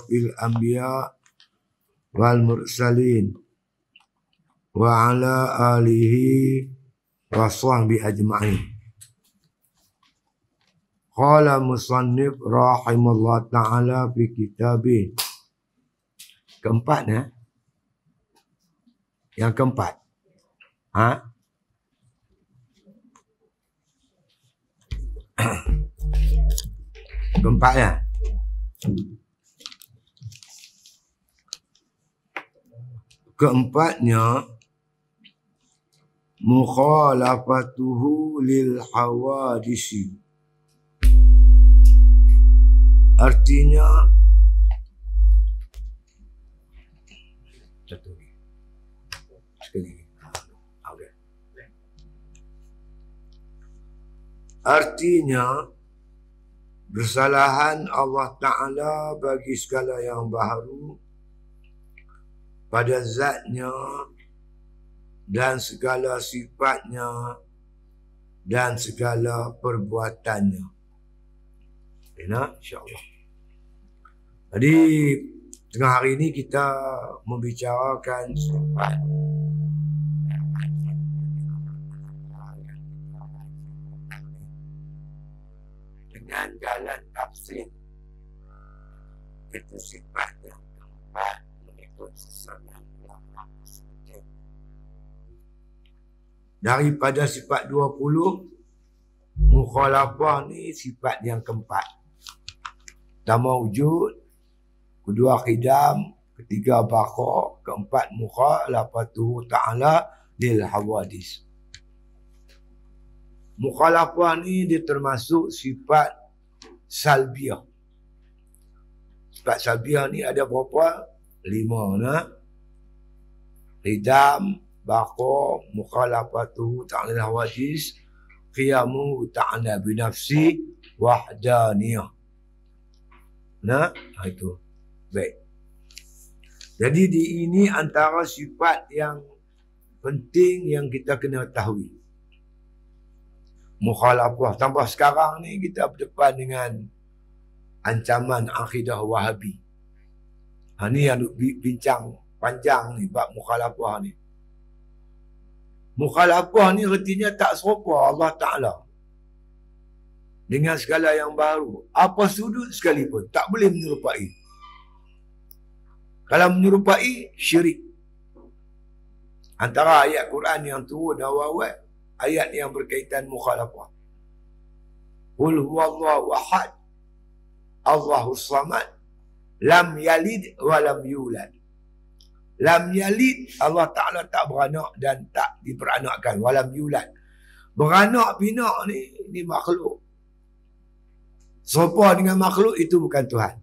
asyrafil anbiya wal mursalin wa ala alihi wa sahbihi ajma'in. Qala musannif rahimahullah ta'ala fi kitabih. Keempat ya? Yang keempat. Keempat ya? Keempatnya mukhalafatuhu lil hawadisi. Artinya satu sekali. Okay. Artinya bersalahan Allah Ta'ala bagi segala yang baharu pada zatnya dan segala sifatnya dan segala perbuatannya. InsyaAllah. Jadi tengah hari ini kita membicarakan sifat dengan jalan tafsir. Itu sifat yang keempat mengikut sesama ulama muslim. Daripada sifat 20, mukhalafah ni sifat yang keempat. Pertama wujud, kedua qidam, ketiga baqa, keempat mukhalafatuhu ta'ala lil hawadis. Mukhalafah ni dia termasuk sifat salbiyah. Sifat salbiyah ni ada berapa? 5 nah. Qidam, baqa, mukhalafatuhu ta'ala lil hawadis, qiyamu ta'ala binafsi wahdaniyah. Nah, itu. Baik. Jadi ini antara sifat yang penting yang kita kena tahu. Mukhalafah. Tambah sekarang ni kita berdepan dengan ancaman akidah Wahabi. Ni yang bincang panjang ni bab mukhalafah ni. Mukhalafah ni artinya tak serupa Allah Ta'ala dengan segala yang baru. Apa sudut sekalipun tak boleh menyerupai. Kalau menyerupai, syirik. Antara ayat Quran yang turun awal-awal, ayat yang berkaitan mukhalafah. Qul huwallahu ahad, Allahus samad, lam yalid wa lam yulad. Lam yalid, Allah Ta'ala tak beranak dan tak diperanakkan. Walam yulad. Beranak pinak ni makhluk. Serupa dengan makhluk itu bukan Tuhan.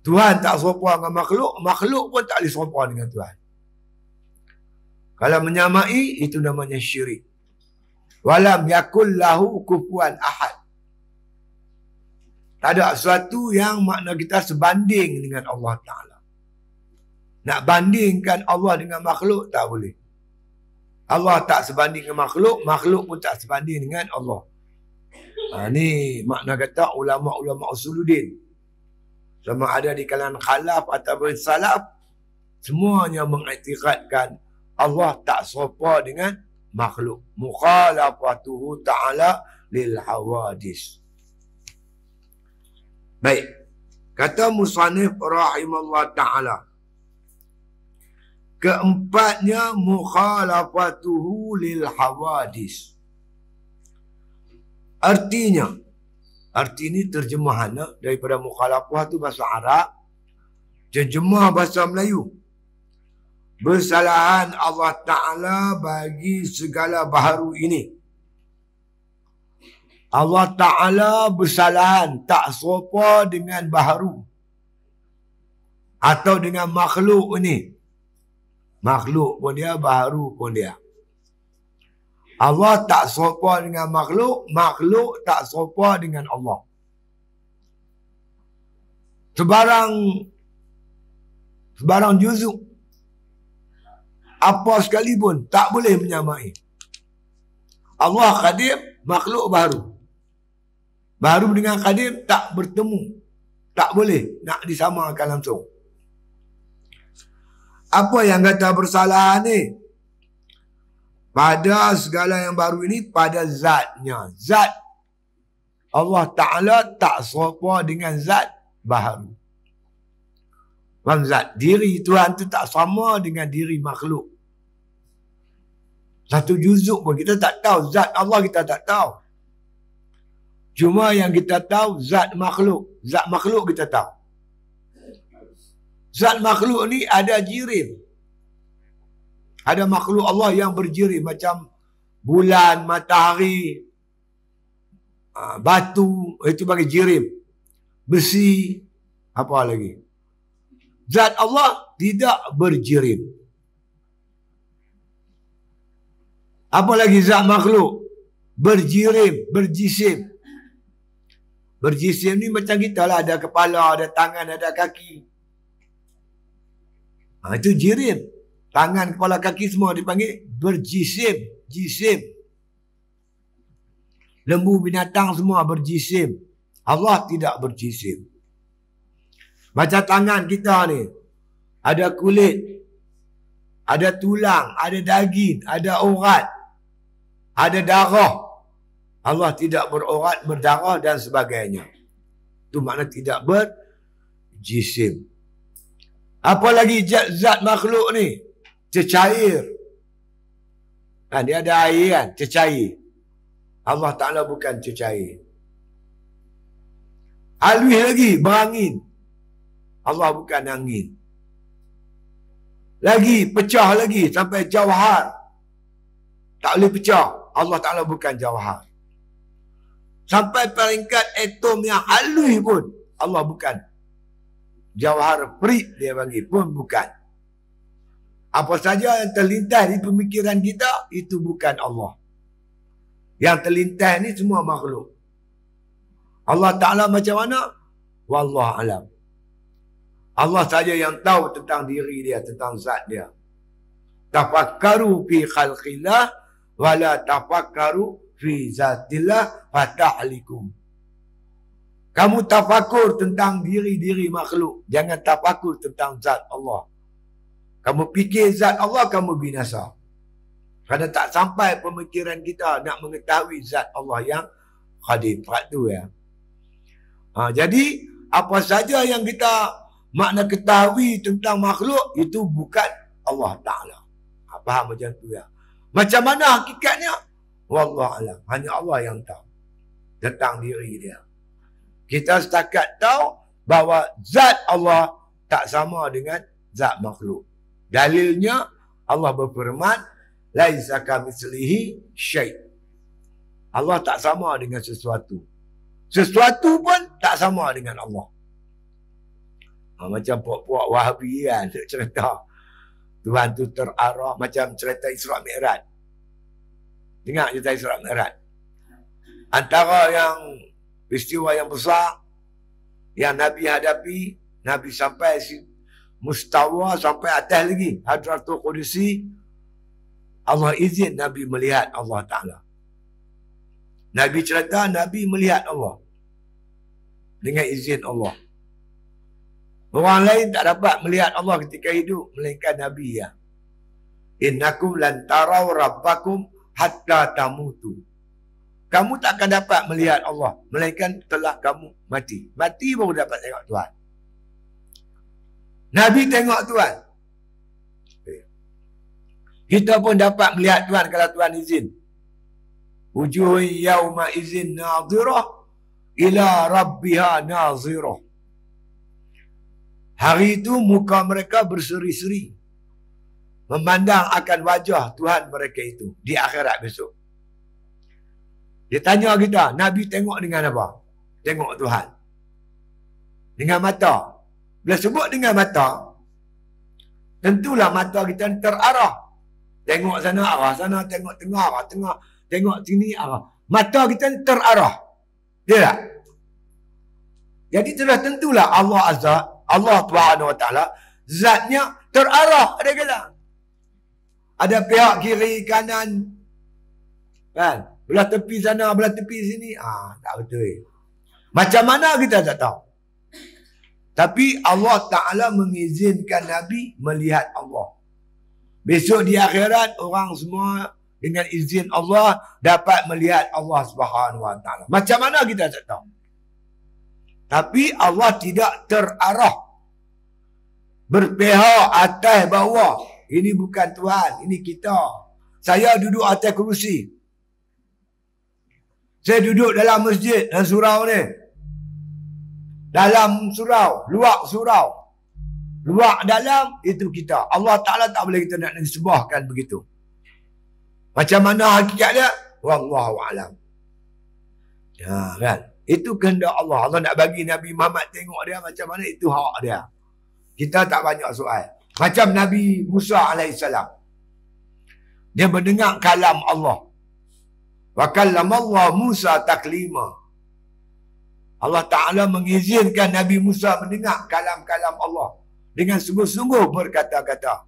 Tuhan tak serupa dengan makhluk, makhluk pun tak boleh serupa dengan Tuhan. Kalau menyamai, itu namanya syirik. Walam yakul lahu kufuwan ahad. Tak ada sesuatu yang makna kita sebanding dengan Allah Ta'ala. Nak bandingkan Allah dengan makhluk, tak boleh. Allah tak sebanding dengan makhluk, makhluk pun tak sebanding dengan Allah. Ni makna kata ulama-ulama usuluddin. Sama ada di kalangan khalaf ataupun salaf, semuanya mengiktikadkan Allah tak serupa dengan makhluk. Mukhalafatuhu ta'ala lil hawadis. Baik. Kata musannif rahimahullah ta'ala. Keempatnya mukhalafatuhu lil hawadis. Artinya, arti ini terjemahan daripada mukhalafah tu bahasa Arab, terjemah bahasa Melayu. Bersalahan Allah Ta'ala bagi segala baharu ini. Allah Ta'ala bersalahan tak serupa dengan baharu atau dengan makhluk ini. Makhluk pun dia, baharu pun dia. Allah tak serupa dengan makhluk, makhluk tak serupa dengan Allah. Sebarang juzuk apa sekalipun tak boleh menyamai. Allah qadim, makhluk baharu. Baharu dengan qadim tak bertemu, Tak boleh nak disamakan langsung. Apa yang kata bersalahan ni? Pada segala yang baru ini, pada zatnya. Zat Allah Ta'ala tak serupa dengan zat baharu. Faham zat? Diri Tuhan tu tak sama dengan diri makhluk. Satu juzuk pun kita tak tahu. Zat Allah kita tak tahu. Cuma yang kita tahu zat makhluk. Zat makhluk kita tahu. Zat makhluk ni ada jirim. Ada makhluk Allah yang berjirim macam bulan, matahari, batu, itu bagi jirim. Besi, apa lagi? Zat Allah tidak berjirim. Apa lagi zat makhluk? Berjirim, berjisim. Berjisim ni macam kita lah, ada kepala, ada tangan, ada kaki. Itu jirim. Tangan, kepala, kaki semua dipanggil berjisim. Jisim. Lembu, binatang semua berjisim. Allah tidak berjisim. Macam tangan kita ni. Ada kulit. Ada tulang. Ada daging. Ada urat. Ada darah. Allah tidak berurat, berdarah dan sebagainya. Itu makna tidak berjisim. Apa lagi zat makhluk ni? Cecair. Dia ada air kan? Cecair. Allah Ta'ala bukan cecair. Alwi lagi, berangin. Allah bukan angin. Lagi, pecah lagi sampai jawhar. Tak boleh pecah. Allah Ta'ala bukan jawhar. Sampai peringkat atom yang halus pun Allah bukan. Jawhar perit dia panggil pun bukan. Apa saja yang terlintas di pemikiran kita, itu bukan Allah. Yang terlintas ni semua makhluk. Allah Ta'ala macam mana? Wallahu alam. Allah saja yang tahu tentang diri dia, tentang zat dia. Tafakkaru fi khalqillah wala tafakkaru fi zatillah fatahlikum. Kamu tafakur tentang diri-diri makhluk. Jangan tafakur tentang zat Allah. Kamu fikir zat Allah, kamu binasa. Kerana tak sampai pemikiran kita nak mengetahui zat Allah yang qadim. Tu ya. Jadi, apa saja yang kita makna ketahui tentang makhluk, itu bukan Allah Ta'ala. Faham macam tu ya. Macam mana hakikatnya? Wallahualam. Hanya Allah yang tahu tentang diri dia. Kita setakat tahu bahawa zat Allah tak sama dengan zat makhluk. Dalilnya Allah berfirman, laisa kamitslihi syai'. Allah tak sama dengan sesuatu. Sesuatu pun tak sama dengan Allah. Macam puak-puak Wahabi kan, cerita Tuhan tu terarah macam cerita Isra' Mi'raj. Dengar cerita Isra' Mi'raj. Antara yang peristiwa yang besar yang Nabi hadapi, Nabi sampai mustawa, sampai atas lagi Hadratul Qudsi. Allah izin Nabi melihat Allah Ta'ala. Nabi cerita Nabi melihat Allah dengan izin Allah. Orang lain tak dapat melihat Allah ketika hidup melainkan Nabi ya. Innakum lan tarau rabbakum hatta tamutu. Kamu tak akan dapat melihat Allah melainkan telah kamu mati. Mati baru dapat tengok Tuhan. Nabi tengok Tuhan. Kita pun dapat melihat Tuhan kalau Tuhan izin. Wujuh yauma izin nadhirah ila rabbiha nazirah. Hari itu muka mereka berseri-seri memandang akan wajah Tuhan mereka itu di akhirat besok. Dia tanya kita, Nabi tengok dengan apa? Tengok Tuhan. Dengan mata. Bila sebut dengan mata, tentulah mata kita terarah. Tengok sana arah, sana tengok tengah arah, tengah tengok sini arah. Mata kita terarah. Dia tak? Jadi sudah tentulah Allah Azza, Allah Subhanahu Wa Taala, zatnya terarah. Ada kala. Ada pihak kiri, kanan. Kan? Belah tepi sana, belah tepi sini. Tak betul. Macam mana kita tak tahu. Tapi Allah Ta'ala mengizinkan Nabi melihat Allah. Besok di akhirat, orang semua dengan izin Allah dapat melihat Allah Subhanahu Wa Ta'ala. Macam mana kita tak tahu. Tapi Allah tidak terarah. Berpihak atas bawah. Ini bukan Tuhan, ini kita. Saya duduk atas kerusi. Saya duduk dalam masjid dan surau ni. Dalam surau, luar surau. Luar dalam, itu kita. Allah Ta'ala tak boleh kita nak disebahkan begitu. Macam mana hakikatnya? Wallahu'alam. Ya kan? Itu kehendak Allah. Allah nak bagi Nabi Muhammad tengok dia macam mana, itu hak dia. Kita tak banyak soal. Macam Nabi Musa AS. Dia mendengar kalam Allah. Wa kallamallahu Musa taklima. Allah Ta'ala mengizinkan Nabi Musa mendengar kalam-kalam Allah. Dengan sungguh-sungguh berkata-kata.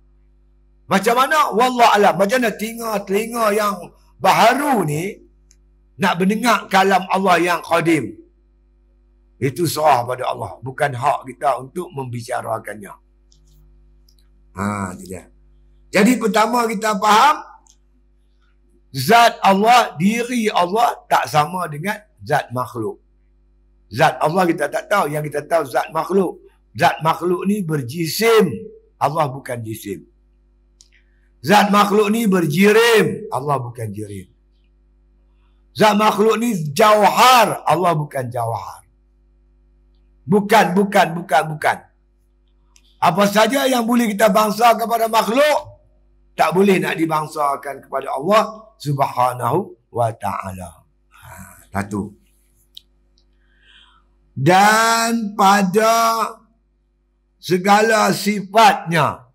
Macam mana? Wallahu'alam. Macam mana telinga yang baharu ni nak mendengar kalam Allah yang qadim. Itu serah pada Allah. Bukan hak kita untuk membicarakannya. Itu dia. Jadi pertama kita faham, zat Allah, diri Allah tak sama dengan zat makhluk. Zat Allah kita tak tahu. Yang kita tahu zat makhluk. Zat makhluk ni berjisim. Allah bukan jisim. Zat makhluk ni berjirim. Allah bukan jirim. Zat makhluk ni jauhar. Allah bukan jauhar. Bukan. Apa saja yang boleh kita bangsa kepada makhluk, tak boleh nak dibangsakan kepada Allah Subhanahu Wa Ta'ala. Satu. Dan pada segala sifatnya,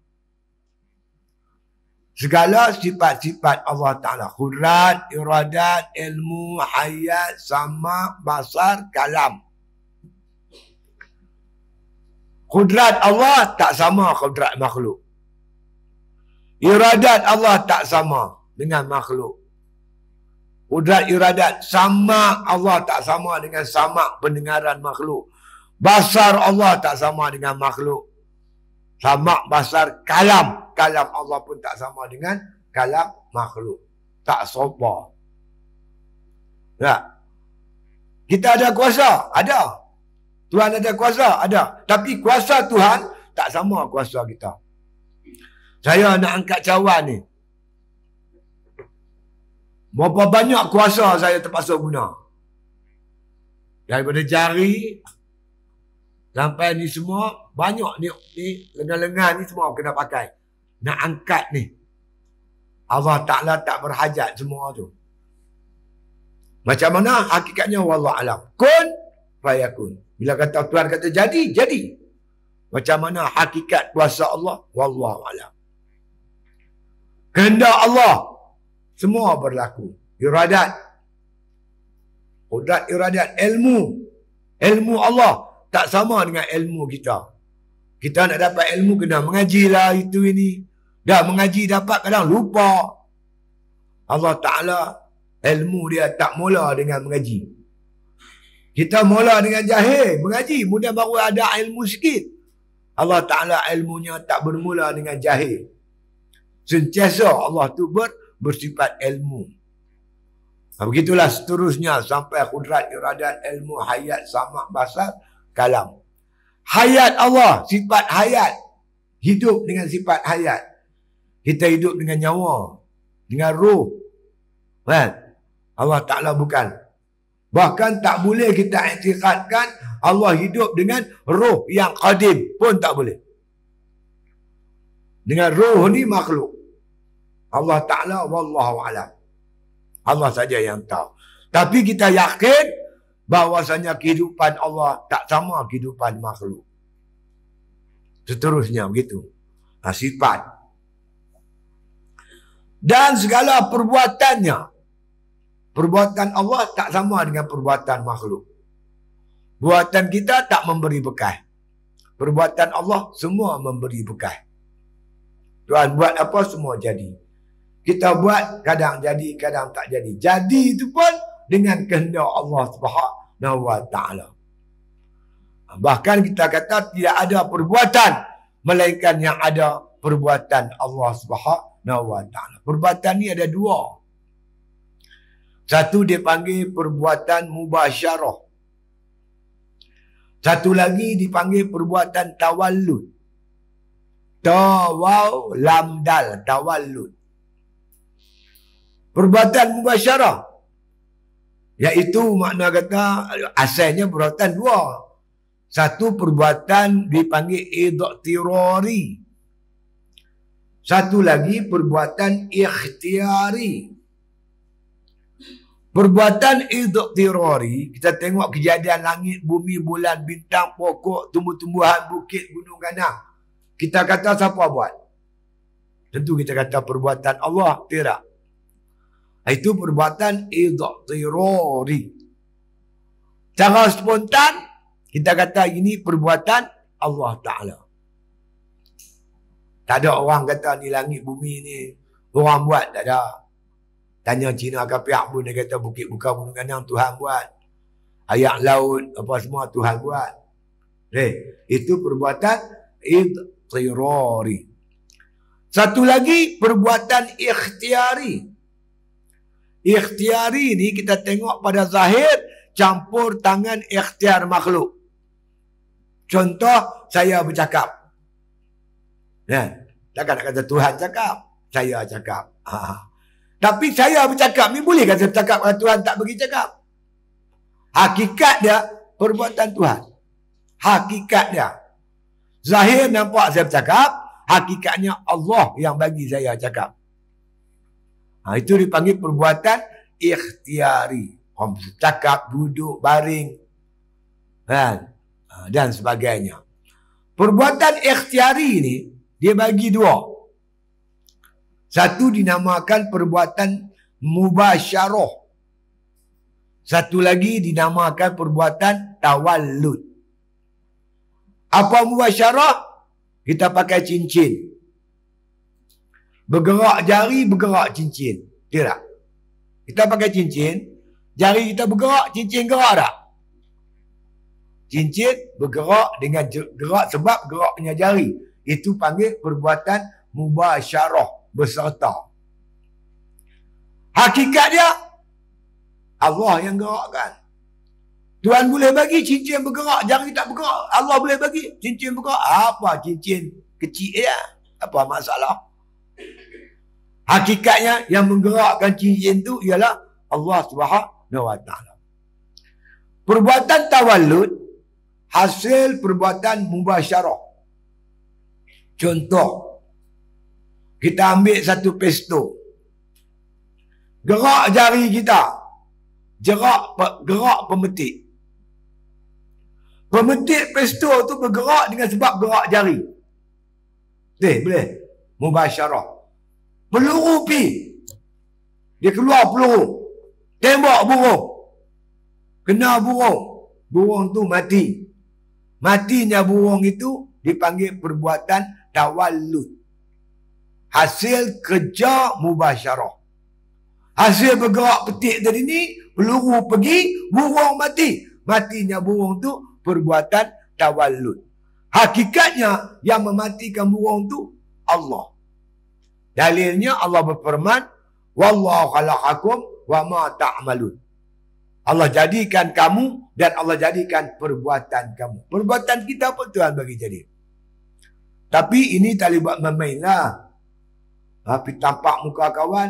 segala sifat-sifat Allah Ta'ala, qudrat, iradat, ilmu, hayat, sama, basar, kalam. Qudrat Allah tak sama qudrat makhluk. Iradat Allah tak sama dengan makhluk. Qudrat iradat sama Allah tak sama dengan sama pendengaran makhluk. Basar Allah tak sama dengan makhluk. Sama basar kalam. Kalam Allah pun tak sama dengan kalam makhluk. Tak sopa. Ya. Kita ada kuasa? Ada. Tuhan ada kuasa? Ada. Tapi kuasa Tuhan tak sama kuasa kita. Saya nak angkat cawan ni. Berapa banyak kuasa saya terpaksa guna. Daripada jari sampai ni semua, banyak ni lengan-lengan ni semua kena pakai. Nak angkat ni. Allah Ta'ala tak berhajat semua tu. Macam mana hakikatnya? Wallahu'alam. Kun fayakun. Bila kata Tuhan kata jadi, jadi. Macam mana hakikat kuasa Allah? Wallahu'alam. Kehendak Allah semua berlaku. Iradat. Qudrat iradat. Ilmu. Ilmu Allah tak sama dengan ilmu kita. Kita nak dapat ilmu kena mengaji lah itu ini. Dah mengaji dapat kadang lupa. Allah Ta'ala ilmu dia tak mula dengan mengaji. Kita mula dengan jahil. Mengaji. Mudah baru ada ilmu sikit. Allah Ta'ala ilmunya tak bermula dengan jahil. Sentiasa Allah tu bersifat ilmu. Begitulah seterusnya sampai qudrat, iradat, ilmu, hayat, sama, basar, kalam. Hayat Allah, sifat hayat. Hidup dengan sifat hayat. Kita hidup dengan nyawa, dengan ruh. Kan? Allah Ta'ala bukan. Bahkan tak boleh kita iktikadkan Allah hidup dengan ruh yang qadim pun tak boleh. Dengan ruh ni makhluk. Allah Ta'ala wallahu'alam. Allah saja yang tahu. Tapi kita yakin bahawasanya kehidupan Allah tak sama kehidupan makhluk. Seterusnya begitu. Sifat. Dan segala perbuatannya. Perbuatan Allah tak sama dengan perbuatan makhluk. Perbuatan kita tak memberi bekal. Perbuatan Allah semua memberi bekal. Tuhan buat apa semua jadi. Kita buat kadang jadi, kadang tak jadi. Jadi itu pun dengan kehendak Allah Subhanahu Wa Ta'ala. Bahkan kita kata tidak ada perbuatan melainkan yang ada perbuatan Allah Subhanahu wa taala. Perbuatan ni ada dua. Satu dipanggil perbuatan mubasyarah. Satu lagi dipanggil perbuatan tawallud. Tawaw lam dal, tawallud. Perbuatan mubasyarah, iaitu makna kata asalnya perbuatan dua. Satu perbuatan dipanggil idhtirari. Satu lagi perbuatan ikhtiari. Perbuatan idhtirari, kita tengok kejadian langit, bumi, bulan, bintang, pokok, tumbuh-tumbuhan, bukit, gunung, ganang. Kita kata siapa buat? Tentu kita kata perbuatan Allah, tidak. Itu perbuatan idhtirari. Cara spontan, kita kata ini perbuatan Allah Ta'ala. Tak ada orang kata ni langit bumi ni orang buat, tak ada. Tanya Cina ke pihak pun, dia kata bukit buka gunung ganang Tuhan buat. Air laut apa semua Tuhan buat. Itu perbuatan idhtirari. Satu lagi perbuatan ikhtiari. Ikhtiari ni kita tengok pada zahir campur tangan ikhtiar makhluk. Contoh, saya bercakap. Takkan nak kata Tuhan cakap, saya cakap. Tapi saya bercakap ni boleh kata bercakap kalau Tuhan tak bagi cakap. Hakikat dia perbuatan Tuhan. Hakikat dia. Zahir nampak saya bercakap, hakikatnya Allah yang bagi saya cakap. Itu dipanggil perbuatan ikhtiari. Cakap, duduk, baring, dan sebagainya. Perbuatan ikhtiari ni dia bagi dua. Satu dinamakan perbuatan mubasyarah. Satu lagi dinamakan perbuatan tawallud. Apa mubasyarah? Kita pakai cincin. Bergerak jari, bergerak cincin. Tidak. Kita pakai cincin, jari kita bergerak, cincin gerak tak? Cincin bergerak dengan gerak sebab geraknya jari. Itu panggil perbuatan mubasyarah, berserta. Hakikat dia Allah yang gerakkan. Tuhan boleh bagi cincin bergerak, jari tak bergerak. Allah boleh bagi cincin bergerak. Apa cincin kecil ya? Apa masalah? Hakikatnya yang menggerakkan cincin itu ialah Allah Subhanahu wa taala. Perbuatan tawallud hasil perbuatan mubasyarah. Contoh, kita ambil satu pesto. Gerak jari kita. Gerak pemetik. Pemetik pesto tu bergerak dengan sebab gerak jari. Boleh? Mubasyarah. Peluru pi. Dia keluar peluru. Tembak burung. Kena burung. Burung tu mati. Matinya burung itu dipanggil perbuatan tawallud. Hasil kerja mubasyarah. Hasil bergerak petik tadi ni, peluru pergi, burung mati. Matinya burung tu perbuatan tawallud. Hakikatnya yang mematikan burung tu Allah. Dalilnya Allah berfirman, wallahu khalaqakum wa ma ta'malun. Allah jadikan kamu dan Allah jadikan perbuatan kamu. Perbuatan kita pun Tuhan bagi jadi. Tapi ini tak boleh buat main-main lah. Tapi tampak muka kawan,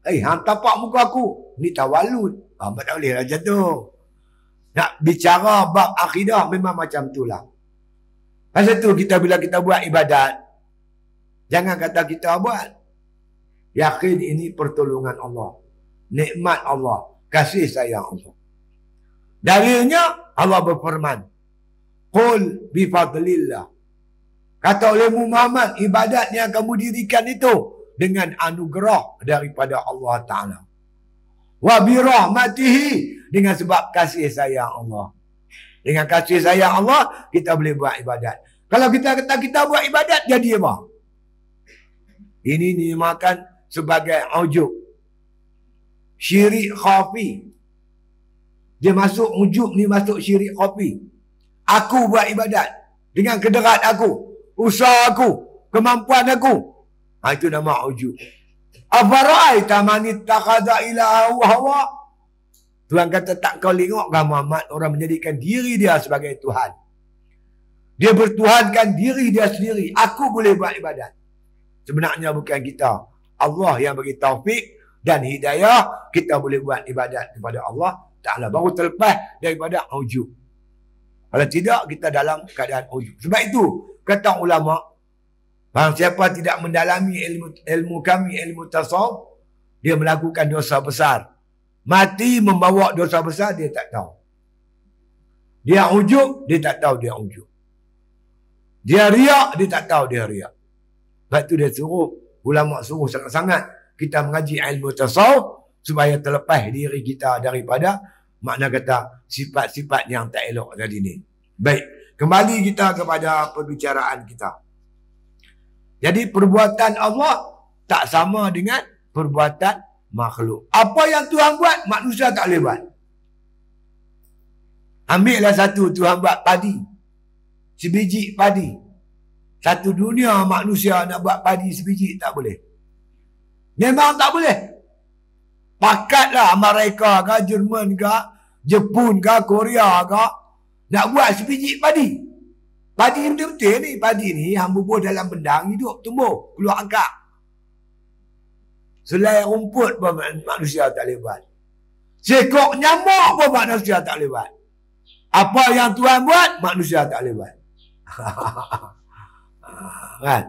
hang tampak muka aku. Ni tawallud. Tak boleh lah macam tu. Nak bicara bab akidah memang macam tu lah. Pasal tu bila kita buat ibadat, jangan kata kita buat. Yakin ini pertolongan Allah. Nikmat Allah. Kasih sayang Allah. Dalilnya Allah berfirman, qul bifadlillah. Kata oleh Muhammad, ibadat yang kamu dirikan itu dengan anugerah daripada Allah Ta'ala. Wa birahmatihi, dengan sebab kasih sayang Allah. Dengan kasih sayang Allah, kita boleh buat ibadat. Kalau kita kata kita buat ibadat, jadi apa? Ini dinamakan sebagai ujub. Syirik khafi. Dia masuk ujub ni, masuk syirik khafi. Aku buat ibadat dengan kederat aku, usaha aku, kemampuan aku. Itu nama ujub. Afara'aita man ittakhadha ilahahu hawa. Tuhan kata, tak kau tengok ke Muhammad orang menjadikan diri dia sebagai Tuhan. Dia bertuhankan diri dia sendiri. Aku boleh buat ibadat. Sebenarnya bukan kita. Allah yang bagi taufik dan hidayah. Kita boleh buat ibadat kepada Allah Ta'ala. Baru terlepas daripada ujub. Kalau tidak, kita dalam keadaan ujub. Sebab itu, kata ulama, barang siapa tidak mendalami ilmu kami, ilmu tasawuf, dia melakukan dosa besar. Mati membawa dosa besar, dia tak tahu. Dia ujub, dia tak tahu dia ujub. Dia riak, dia tak tahu dia riak. Sebab itu dia suruh, ulama suruh sangat-sangat kita mengaji ilmu tasawuf supaya terlepas diri kita daripada makna kata sifat-sifat yang tak elok tadi ni. Baik, kembali kita kepada perbicaraan kita. Jadi perbuatan Allah tak sama dengan perbuatan makhluk. Apa yang Tuhan buat, manusia tak boleh buat. Ambillah satu, Tuhan buat padi. Sebiji padi. Satu dunia manusia nak buat padi sebiji tak boleh. Memang tak boleh. Pakatlah Amerika ke, Jerman ke, Jepun ke, Korea ke, nak buat sebiji padi. Padi ni betul-betul ni. Padi ni yang bubuh dalam bendang, hidup, tumbuh, keluar akar. Selai rumput pun manusia tak boleh buat. Sekok nyamuk pun manusia tak boleh buat. Apa yang Tuhan buat, manusia tak boleh buat. Kan?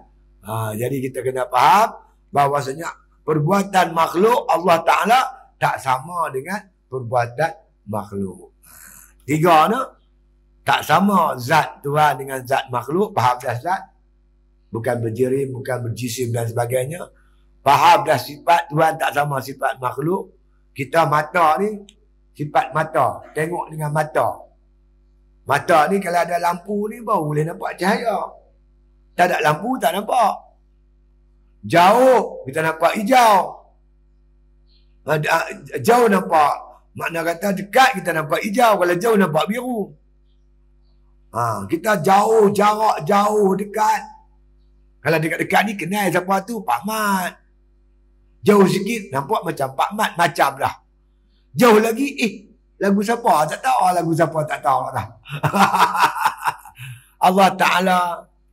Jadi kita kena faham bahawasanya perbuatan makhluk Allah Ta'ala tak sama dengan perbuatan makhluk. Tiga ni, tak sama zat Tuhan dengan zat makhluk. Faham dah zat? Bukan berjirim, bukan berjisim dan sebagainya. Faham dah sifat Tuhan tak sama sifat makhluk. Kita mata ni, sifat mata. Tengok dengan mata. Mata ni kalau ada lampu ni baru boleh nampak cahaya. Tak ada lampu tak nampak. Jauh kita nampak hijau. Jauh nampak. Makna kata dekat kita nampak hijau. Kalau jauh nampak biru. Kita jauh, jarak jauh, dekat. Kalau dekat-dekat ni kenal siapa tu? Pak Mat. Jauh sikit nampak macam Pak Mat. Macam dah. Jauh lagi lagu siapa? Tak tahu lagu siapa, tak tahu dah. Allah Ta'ala,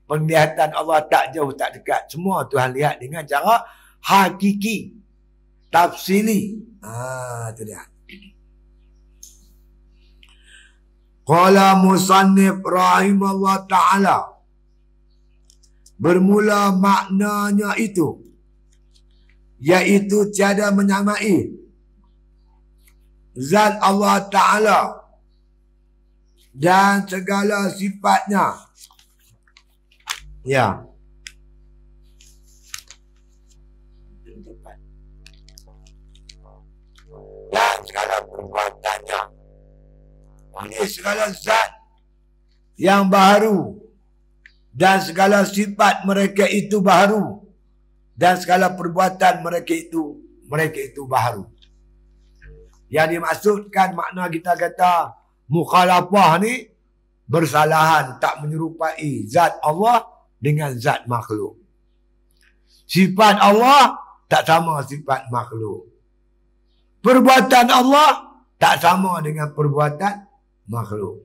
penglihatan Allah tak jauh, tak dekat. Semua Tuhan lihat dengan cara hakiki. Tafsili. Itu dia. Qala musannif rahimahullah ta'ala. Bermula maknanya itu. Iaitu tiada menyamai zat Allah Ta'ala dan segala sifatnya. Ya. Dan segala perbuatannya. Ini segala zat yang baru. Dan segala sifat mereka itu baru. Dan segala perbuatan mereka itu baru. Yang dimaksudkan makna kita kata mukhalafah ni bersalahan, tak menyerupai zat Allah dengan zat makhluk. Sifat Allah tak sama sifat makhluk. Perbuatan Allah tak sama dengan perbuatan makhluk.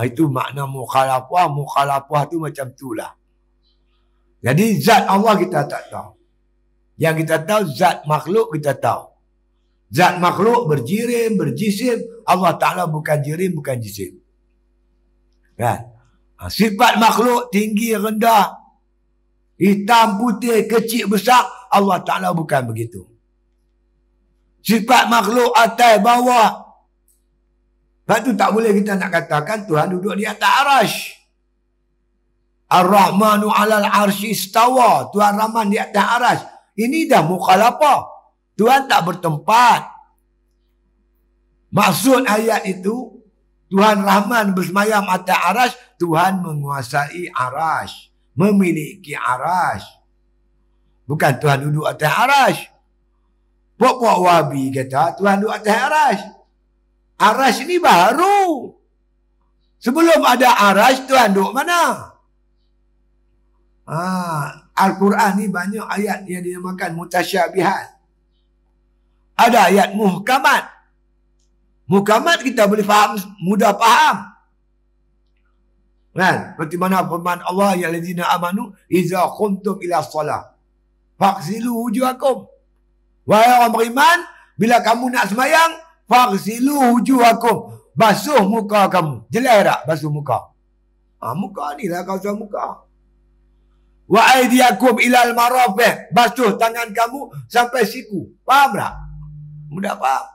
Itu makna mukhalafah. Mukhalafah tu macam itulah. Jadi zat Allah kita tak tahu. Yang kita tahu zat makhluk kita tahu. Zat makhluk berjirim, berjisim. Allah Ta'ala bukan jirim, bukan jisim. Kan? Sifat makhluk tinggi, rendah, hitam, putih, kecil, besar. Allah Ta'ala bukan begitu. Sifat makhluk atas, bawah. Sebab tu tak boleh kita nak katakan Tuhan duduk di atas arash. Ar-Rahmanu alal arshi istawa. Tuhan Rahman di atas arash. Ini dah mukhalafah. Tuhan tak bertempat. Maksud ayat itu, Tuhan Rahman bersemayam atas arash, Tuhan menguasai arash, memiliki arash. Bukan Tuhan duduk atas arash. Pok-pok Wahabi kata Tuhan duduk atas arash. Arash ni baru. Sebelum ada arasy, Tuhan duduk mana? Al-Quran ni banyak ayat yang dinamakan mutasyabihat. Ada ayat muhkamat. Muhkamat kita boleh faham, mudah faham. Kan? Seperti mana firman Allah, ya allazina amanu iza qumtum ila shalah faghsilu wujuhakum. Wahai orang beriman, bila kamu nak sembahyang, faghsilu wujuhakum. Basuh muka kamu. Jelas tak basuh muka? Muka ni lah kawasan muka. Wa aydiyakum ilal marafiq. Basuh tangan kamu sampai siku. Faham tak? Mudah faham.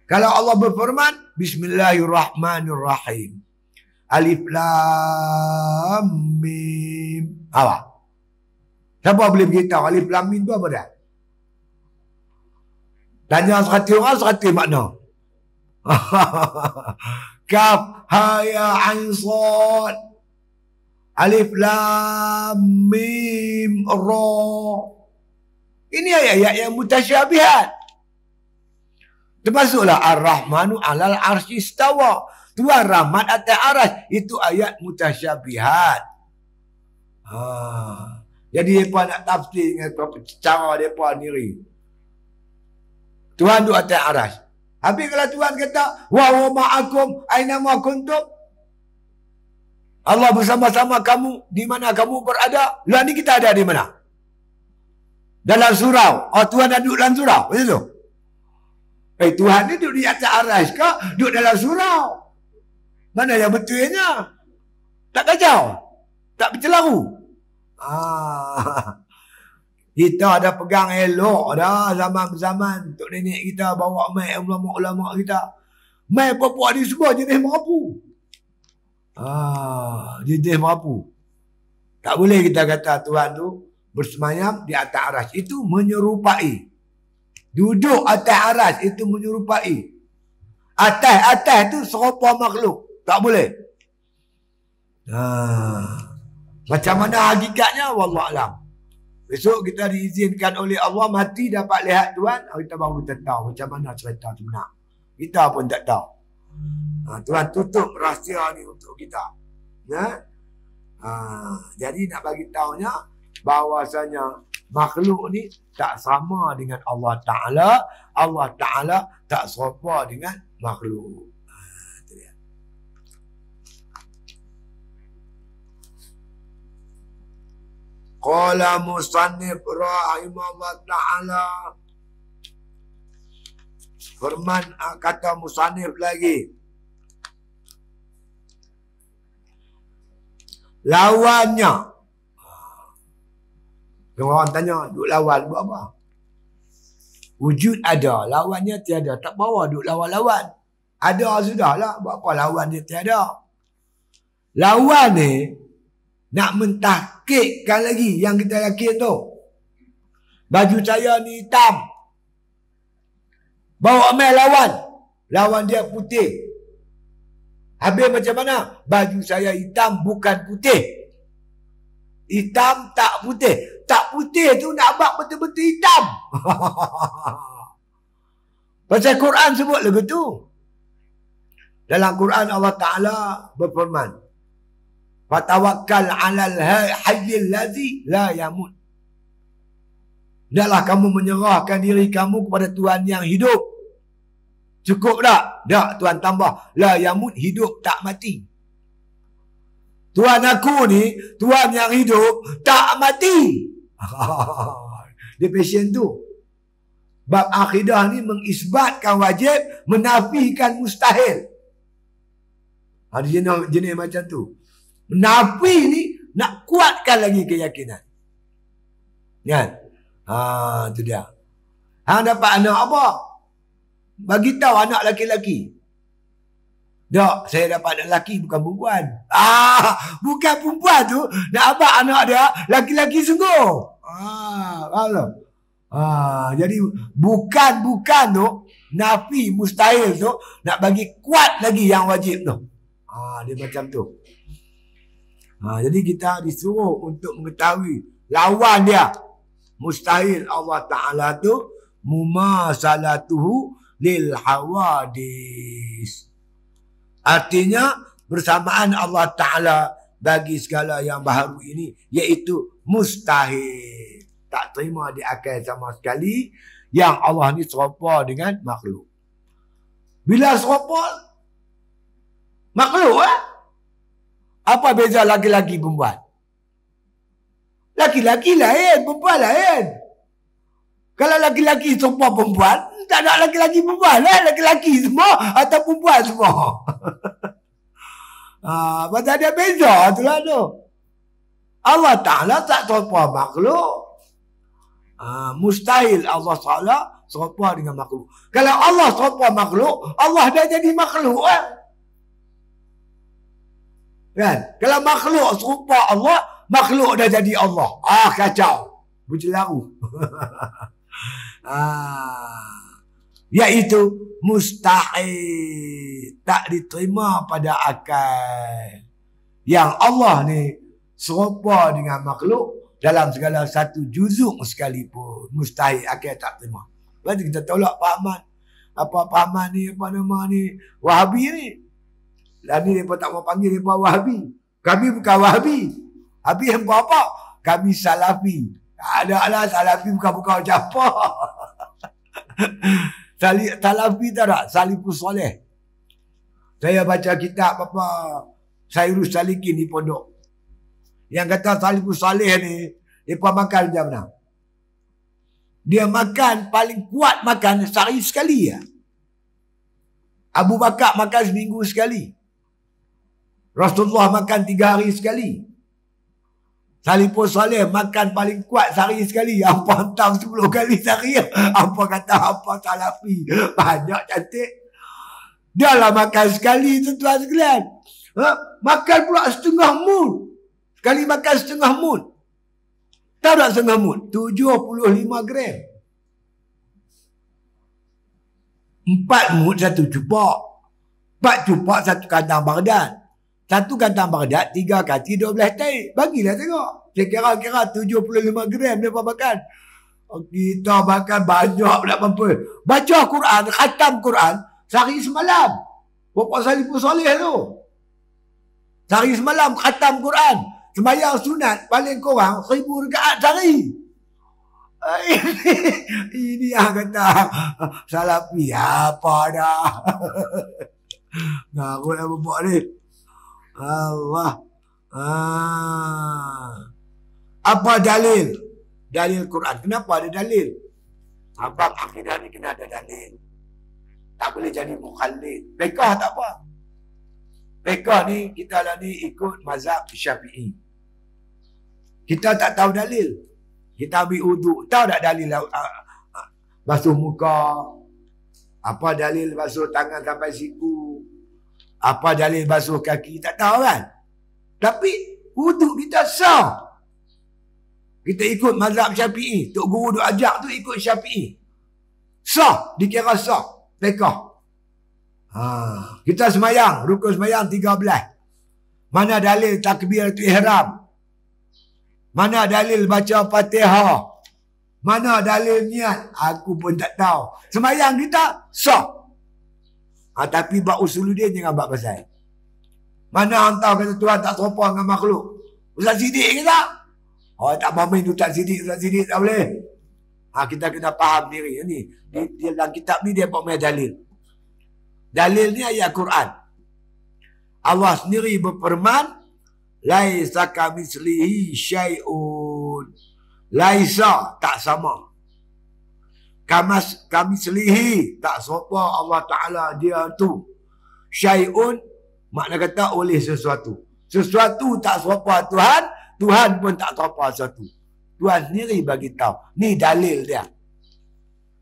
Kalau Allah berfirman, Bismillahirrahmanirrahim. Alif Lam Mim. Apa? Siapa boleh beritahu Alif Lam Mim tu apa dah? Tanya 100 orang, 100 makna. Kaf, Ha, Ya, Ain, Shad. Alif Lam Mim Ra. Ini ayat-ayat yang mutasyabihat. Termasuklah Ar-Rahmanu 'alal 'arsy istawa. Tuhan rahmat atas aras. Itu ayat mutasyabihat. Jadi mereka nak tafsir dengan cara mereka sendiri. Tuhan duduk atas aras. Habis kalau Tuhan kata, wa huwa ma'akum aina ma kuntum. Allah bersama-sama kamu di mana kamu berada. Lah ni kita ada di mana? Dalam surau. Tuhan dah duduk dalam surau. Macam tu. Tuhan ni duduk di atas aras ke? Duduk dalam surau. Mana yang betulnya? Tak kacau? Tak bercelaru? Kita ada pegang elok dah zaman-zaman Tok Nenek kita bawa mai ulama-ulama kita. Mai puak-puak ni semua jenis merapu. Jenis merapu. Tak boleh kita kata Tuhan tu bersemayam di atas aras. Itu menyerupai. Duduk atas aras itu menyerupai. Atas tu serupa makhluk. Tak boleh. Macam mana hakikatnya? Wallahualam. Besok kita diizinkan oleh Allah mati dapat lihat Tuhan. Kita baru kita tahu macam mana cerita tu benar. Kita pun tak tahu. Tuhan tutup rahsia ni untuk kita. Jadi nak bagi tahunya bahawasanya makhluk ni tak sama dengan Allah Ta'ala. Allah Ta'ala tak serupa dengan makhluk. Qala musannif rahimahullah ta'ala. Firman kata musannif lagi. Lawannya. Orang tanya, duk lawan buat apa? Wujud ada, lawannya tiada. Tak bawa duk lawan-lawan. Ada sudahlah, buat apa lawan dia tiada. Lawan ni nak mentahkikkan lagi yang kita yakin tu. Baju saya ni hitam. Bawa mail lawan. Lawan dia putih. Habis macam mana? Baju saya hitam bukan putih. Hitam tak putih. Tak putih tu nak abang betul-betul hitam. Pasal Quran sebut lagu tu. Dalam Quran Allah Ta'ala berfirman. Fatawakkal 'alal hayyil ladzi la yamut. Hendaklah kamu menyerahkan diri kamu kepada Tuhan yang hidup. Cukup tak? Tak, Tuhan tambah. La yamut, hidup tak mati. Tuhan aku ni, Tuhan yang hidup, tak mati. Dia passion tu. Bab akidah ni mengisbatkan wajib, menafikan mustahil. Ada jenis macam tu. Nafi ni nak kuatkan lagi keyakinan. Kan? Itu dia. Hang dapat anak apa? Bagi tahu anak laki-laki. Tak, saya dapat anak laki bukan perempuan. Bukan perempuan tu nak abang anak dia laki-laki sungguh. Faham tak? Jadi bukan tu nafi mustahil tu nak bagi kuat lagi yang wajib tu. Dia macam tu. Jadi kita disuruh untuk mengetahui lawan dia. Mustahil Allah Ta'ala tu mumasalatuhu lil hawadis. Artinya bersamaan Allah Ta'ala bagi segala yang baharu ini, iaitu mustahil. Tak terima di akal sama sekali yang Allah ni serupa dengan makhluk. Bila serupa makhluk, apa beza laki-laki perempuan? Laki-laki lain, perempuan lain. Kalau laki-laki serupa perempuan, tak ada laki-laki perempuan lah. Laki-laki semua atau perempuan semua. Pasal ada beza tu lah tu. Allah Ta'ala tak serupa makhluk. Mustahil Allah Ta'ala serupa dengan makhluk. Kalau Allah serupa makhluk, Allah dah jadi makhluk kan? Kalau makhluk serupa Allah, makhluk dah jadi Allah. Kacau. Berjelaru. Iaitu mustahil. Tak diterima pada akal. Yang Allah ni serupa dengan makhluk dalam segala satu juzuk sekalipun. Mustahil. Akal tak terima. Lepas kita tolak pahaman. Apa pahaman ni, apa nama ni, Wahabi ni. Dan ni mereka tak mau panggil mereka Wahabi. Kami bukan Wahabi. Habis hampa apa? Kami Salafi. Ada lah Salafi bukan macam apa. Salafi tak ada? Salifus Soleh. Saya baca kitab apa Sairus Salikin di pondok. Yang kata Salifus Soleh ni, mereka makan macam mana? Dia makan, paling kuat makan sehari sekali ya. Abu Bakar makan seminggu sekali. Rasulullah makan 3 hari sekali. Salifus Soleh makan paling kuat sehari sekali. Apa hantar 10 kali sehari. Apa kata apa Salafi. Banyak cantik. Dia lah makan sekali tuan-tuan sekalian. Makan pula setengah mun. Sekali makan setengah mun. Tahu tak setengah mun? 75 gram. 4 mun 1 cupak. 4 cupak 1 kandang Baghdad. 1 kandang Baghdad 3 kali 12 taik. Bagilah tengok. Saya kira-kira 75 gram dia makan. Kita makan banyak pula mampu. Baca Quran, khatam Quran sehari semalam. Bapak Salifus Soleh tu. Sehari semalam khatam Quran. Sembahyang sunat paling kurang 1000 rakaat sehari. Ini yang kata Salafi apa dah. Ngaku lah bapak ni. Allah. Apa dalil? Dalil Quran. Kenapa ada dalil? Abang akidah ni kena ada dalil. Tak boleh jadi mukhallid. Fiqah tak apa. Fiqah ni kita lah ni ikut mazhab Syafi'i. Kita tak tahu dalil. Kita ambil uduk. Tahu tak dalil basuh muka? Apa dalil basuh tangan sampai siku? Apa dalil basuh kaki? Tak tahu kan? Tapi wuduk kita sah. Kita ikut mazhab Syafi'i. Tok Guru duk ajak tu ikut Syafi'i. Sah. Dikira sah. Fiqah. Kita semayang. Rukun semayang 13. Mana dalil takbiratul ihram? Mana dalil baca Fatihah? Mana dalil niat? Aku pun tak tahu. Semayang kita sah. Tapi bab usuluddin jangan bab pasal. Mana hantar kata Tuhan tak serupa dengan makhluk? Ustaz Siddiq kata. Tak main Ustaz Siddiq, Ustaz Siddiq tak boleh. Kita kena faham diri ni. Dalam kitab ni dia buat main dalil. Dalil ni ayat Quran. Allah sendiri berfirman, laisa kamitslihi syai'un. Laisa tak sama. Kamitslihi tak serupa Allah Ta'ala dia tu. Syai'un makna kata oleh sesuatu. Sesuatu tak serupa Tuhan, Tuhan pun tak serupa sesuatu. Tuhan sendiri bagi tahu. Ni dalil dia.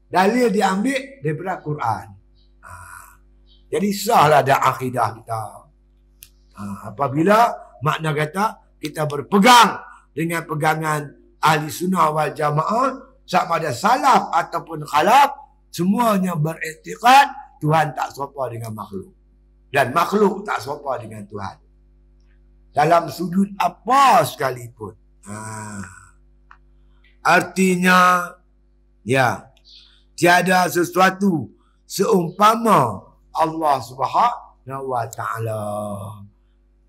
Dalil dia ambil daripada Quran. Jadi sahlah dah akidah kita. Apabila makna kata kita berpegang dengan pegangan ahli sunnah wal jamaah, sama ada salaf ataupun khalaf, semuanya beriktikad Tuhan tak serupa dengan makhluk. Dan makhluk tak serupa dengan Tuhan. Dalam sudut apa sekalipun. Artinya, ya, tiada sesuatu seumpama Allah Subhanahu wa ta'ala.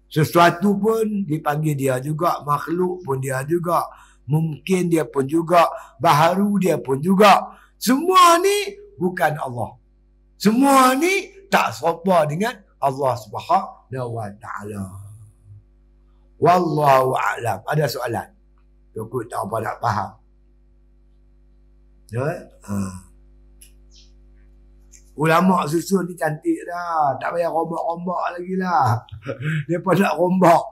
Sesuatu pun dipanggil dia juga, makhluk pun dia juga, mungkin dia pun juga, baharu dia pun juga. Semua ni bukan Allah. Semua ni tak serupa dengan Allah Subhanahu wa ta'ala. Wallahu a'lam. Ada soalan? Tukut tak apa nak faham. Ulama susun ni cantik dah. Tak payah rombak-rombak lagi lah. Mereka nak rombak.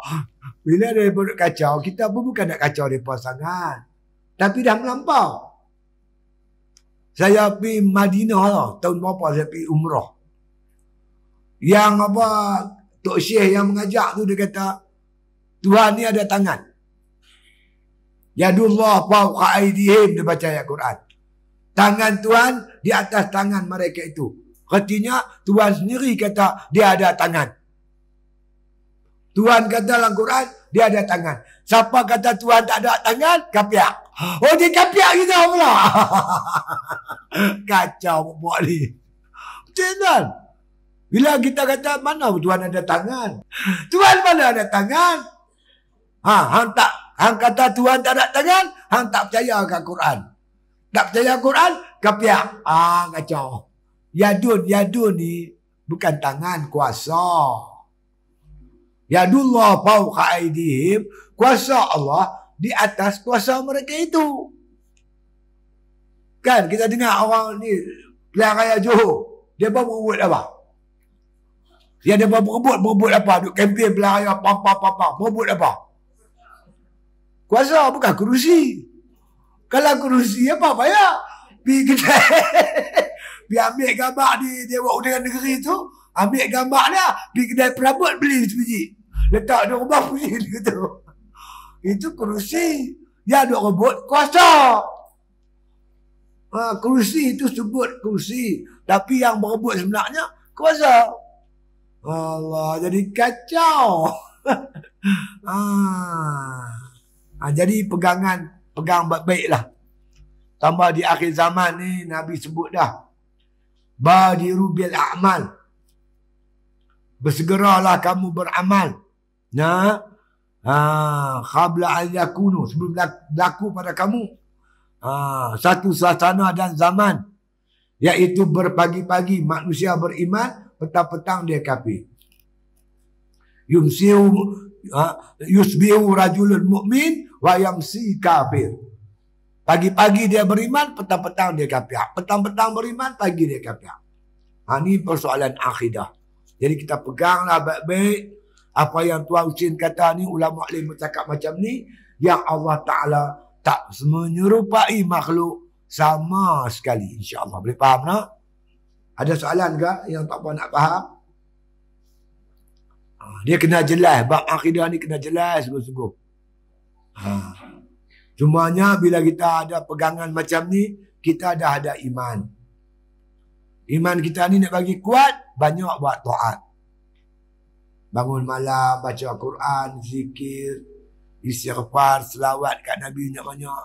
Bila mereka nak kacau, kita pun bukan nak kacau mereka sangat. Tapi dah melampau. Saya pergi Madinah lah. Tahun berapa saya pergi umrah. Yang apa, Tok Syekh yang mengajak tu dia kata, Tuhan ni ada tangan. Yadullah fawqa aydihim, dia baca ayat Quran. Tangan Tuhan di atas tangan mereka itu. Artinya Tuhan sendiri kata dia ada tangan. Tuhan kata dalam Quran dia ada tangan. Siapa kata Tuhan tak ada tangan? Kapiak. Oh, dia kapiak kita pula. Kacau buat ni. Betul kan? Bila kita kata mana Tuhan ada tangan? Tuhan mana ada tangan? Hang kata Tuhan tak ada tangan, hang tak percaya ke Quran. Tak percaya Quran, kapiak. Kacau. Yadun ni bukan tangan, kuasa. Yadullah fawqa aydihim, kuasa Allah di atas kuasa mereka itu. Kan kita dengar orang ni pilihan raya Johor, dia berebut apa? Dia berebut apa? Duk kempen pilihan raya apa. Berebut apa? Kuasa, bukan kerusi. Kalau kerusi apa payah? Pergi kedai. Pergi ambil gambar di Dewan Undangan Negeri tu. Ambil gambar dia. Pergi kedai perabot beli sebiji. Letak di rumah punya gitu. Itu kerusi. Dia duk rebut kuasa. Kerusi itu sebut kerusi. Tapi yang berebut sebenarnya kuasa. Allah, jadi kacau. Jadi pegang baik-baik lah. Tambah di akhir zaman ni Nabi sebut dah. Badiru bil a'mal. Bersegeralah kamu beramal. Qabla an yakunu, sebelum berlaku pada kamu. Satu suasana dan zaman. Iaitu berpagi-pagi manusia beriman, petang-petang dia kafir. Yusbihu rajulun mu'min wa yamsi kafir. Pagi-pagi dia beriman, petang-petang dia kafir. Petang-petang beriman, pagi dia kafir. Ini persoalan akidah. Jadi kita peganglah baik-baik apa yang Tuan Husin kata ni, ulama alim bercakap macam ni, yang Allah Ta'ala tak menyerupai makhluk sama sekali. InsyaAllah. Boleh faham tak? Ada soalan ke yang tak apa nak faham? Dia kena jelas. Bab akidah ni kena jelas sungguh-sungguh. Cumanya bila kita ada pegangan macam ni, kita dah ada iman. Iman kita ni nak bagi kuat, banyak buat taat. Bangun malam, baca Quran, zikir, istighfar, selawat kat Nabi banyak-banyak.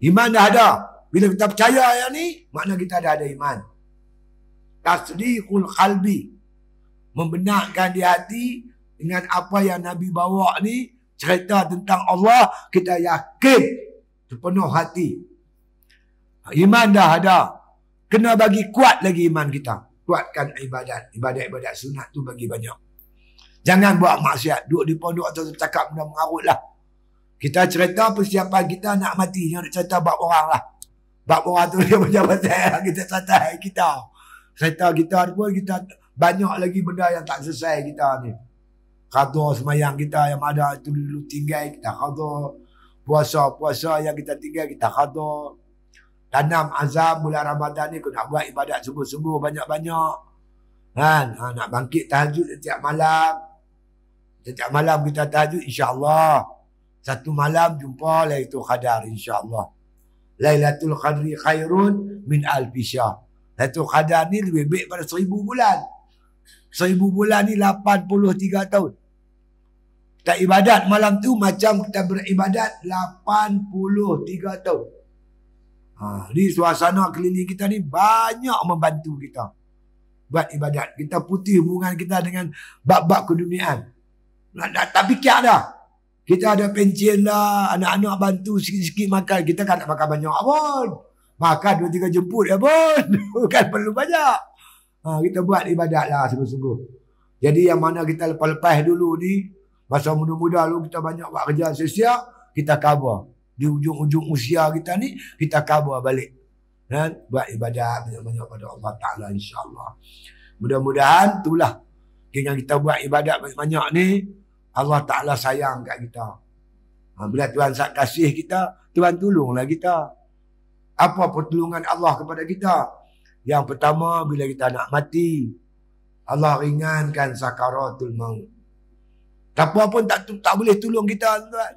Iman dah ada. Bila kita percaya yang ni, makna kita dah ada iman. Tasdiqul qalbi. Membenarkan di hati dengan apa yang Nabi bawa ni, cerita tentang Allah, kita yakin sepenuh hati. Iman dah ada. Kena bagi kuat lagi iman kita. Kuatkan ibadat. Ibadat-ibadat sunat tu bagi banyak. Jangan buat maksiat. Duduk di pondok atau cakap benda mengarut lah. Kita cerita persiapan kita nak mati. Jangan cerita bab orang lah. Bab orang tu dia macam pasal kita santai kita. Cerita kita pun kita banyak lagi benda yang tak selesai kita ni. Qadha semayang kita yang ada itu dulu tinggal kita qadha. Puasa yang kita tinggal kita qadha. Tanam azam bulan Ramadan ni aku nak buat ibadat sungguh-sungguh banyak-banyak. Kan? Nak bangkit tahajud setiap malam. Setiap malam kita tahajud insya-Allah. Satu malam jumpa Lailatul Qadar insya-Allah. Lailatul Qadri khairun min alfi syahr. Lailatul Qadar ni lebih baik pada 1000 bulan. 1000 bulan ni 83 tahun. Kita ibadat malam tu macam kita beribadat 83 tahun. Di suasana keliling kita ni banyak membantu kita. buat ibadat. Kita putih hubungan kita dengan bab-bab keduniaan. Tak fikir dah. Kita ada pencen lah, anak-anak bantu sikit-sikit makan. Kita kan nak makan banyak pun. Makan 2-3 jemput ya pun. Bukan perlu banyak. Kita buat ibadat lah sungguh-sungguh. Jadi yang mana kita lepas-lepas dulu ni, masa muda-muda dulu kita banyak buat kerja sia-sia, kita cover. Di ujung-ujung usia kita ni, kita cover balik. Dan buat ibadat banyak-banyak pada Allah Ta'ala insyaAllah. Mudah-mudahan itulah. Dengan kita buat ibadat banyak-banyak ni, Allah Ta'ala sayang kat kita. Bila Tuhan kasih kita, Tuhan tolonglah kita. Apa pertolongan Allah kepada kita? Yang pertama, bila kita nak mati, Allah ringankan sakaratul maut. Siapa pun tak boleh tolong kita, tuan.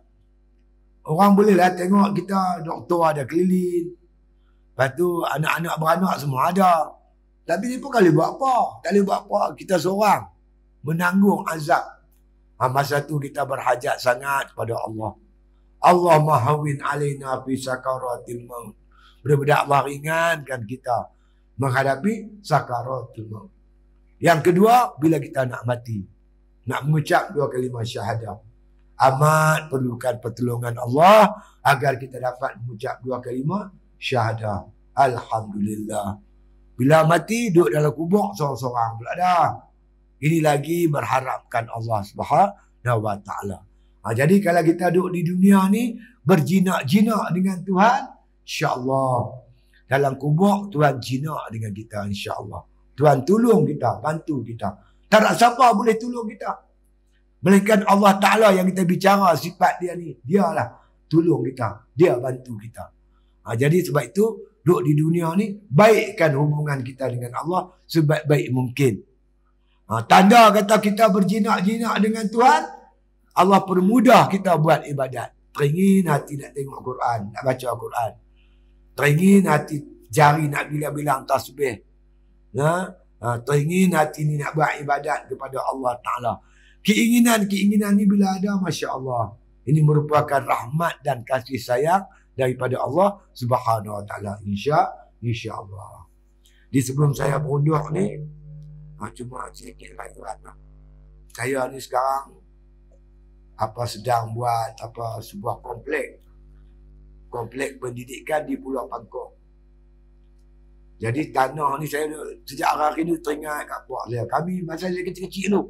Orang bolehlah tengok kita, doktor ada keliling. Lepas tu anak-anak beranak semua ada. Tapi dia pun tak boleh buat apa. Tak boleh buat apa. Kita seorang menanggung azab. Masa tu kita berhajat sangat pada Allah. Allah mahawin alaina fi sakaratil maut. Benar-benar Allah ringankan kita menghadapi sakaratul maut. Yang kedua, bila kita nak mati, nak mengucap 2 kalimah syahadah. Amat perlukan pertolongan Allah agar kita dapat mengucap 2 kalimah syahadah. Alhamdulillah. Bila mati, duduk dalam kubur seorang-seorang pula dah. Ini lagi berharapkan Allah Subhanahu wa Ta'ala. Jadi kalau kita duduk di dunia ni, berjinak-jinak dengan Tuhan, insya-Allah. Dalam kubur, Tuhan jinak dengan kita, insya-Allah. Tuhan tolong kita, bantu kita. Tak ada siapa boleh tolong kita. Melainkan Allah Ta'ala yang kita bicara sifat dia ni. Dialah tolong kita. Dia bantu kita. Jadi sebab itu, duduk di dunia ni, baikkan hubungan kita dengan Allah sebaik-baik mungkin. Tanda kata kita berjinak-jinak dengan Tuhan, Allah permudah kita buat ibadat. Teringin hati nak tengok Quran, nak baca Quran. Teringin hati jari nak bilang-bilang tasbih. Teringin hati ni nak buat ibadat kepada Allah Ta'ala. Keinginan-keinginan ni bila ada, Masya Allah. Ini merupakan rahmat dan kasih sayang daripada Allah Subhanahu wa Ta'ala. InsyaAllah. Di sebelum saya berundur ni, cuma sedikit lagi. Saya ni sekarang sedang buat sebuah komplek pendidikan di Pulau Pangkor. Jadi tanah ni saya sejak hari ni teringat kat puak saya. Kami masa saya kecil-kecil tu.